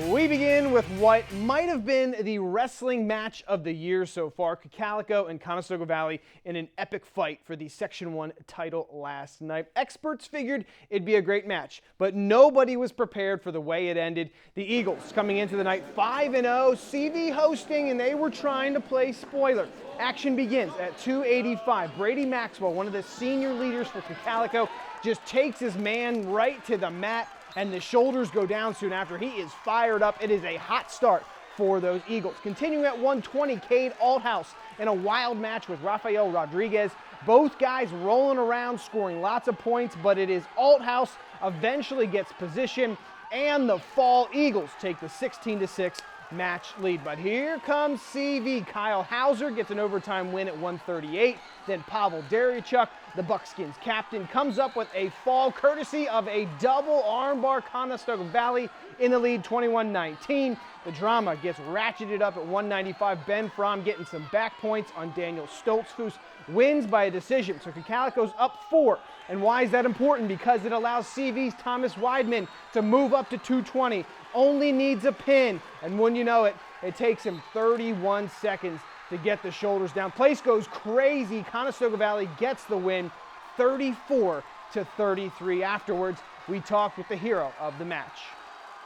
We begin with what might have been the wrestling match of the year so far. Cocalico and Conestoga Valley in an epic fight for the Section 1 title last night. Experts figured it'd be a great match, but nobody was prepared for the way it ended. The Eagles coming into the night 5-0, CV hosting, and they were trying to play spoiler. Action begins at 2:85. Brady Maxwell, one of the senior leaders for Cocalico, just takes his man right to the mat, and the shoulders go down soon after. He is fired up. It is a hot start for those Eagles. Continuing at 120, Cade Althouse in a wild match with Rafael Rodriguez. Both guys rolling around, scoring lots of points, but it is Althouse eventually gets position, and the Fall Eagles take the 16-6 match lead. But here comes CV. Kyle Hauser gets an overtime win at 138. Then Pavel Darichuk, the Buckskins captain, comes up with a fall courtesy of a double armbar. Conestoga Valley in the lead 21-19. The drama gets ratcheted up at 195. Ben Fromm getting some back points on Daniel Stoltzfus. Wins by a decision. So Cocalico's up 4. And why is that important? Because it allows CV's Thomas Weidman to move up to 220. Only needs a pin. And when you know it, it takes him 31 seconds to get the shoulders down. Place goes crazy. Conestoga Valley gets the win, 34-33. Afterwards, we talked with the hero of the match.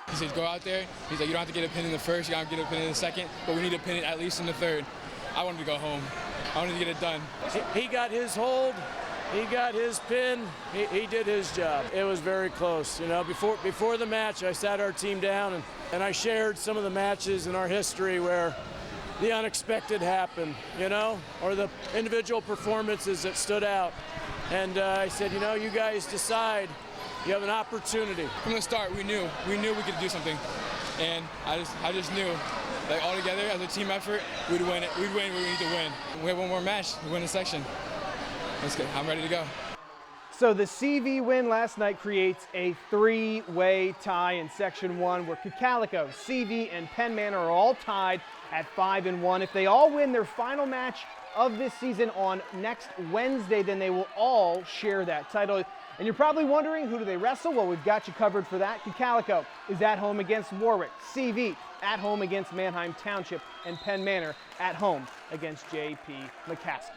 He says, go out there. He's like, you don't have to get a pin in the first, you don't have to get a pin in the second, but we need to pin it at least in the third. I wanted to go home. I wanted to get it done. He got his hold. He got his pin. He did his job. It was very close. You know, before the match, I sat our team down and I shared some of the matches in our history where the unexpected happened, you know, or the individual performances that stood out. And I said, you know, you guys decide. You have an opportunity. From the start, we knew we could do something, and I just knew, like, all together as a team effort, we'd win it. We'd win what we need to win. We have one more match. We win the section. Let's go. I'm ready to go. So the CV win last night creates a 3-way tie in Section 1 where Cocalico, CV, and Penn Manor are all tied at 5-1. If they all win their final match of this season on next Wednesday, then they will all share that title. And you're probably wondering, who do they wrestle? Well, we've got you covered for that. Cocalico is at home against Warwick. CV at home against Manheim Township. And Penn Manor at home against J.P. McCaskey.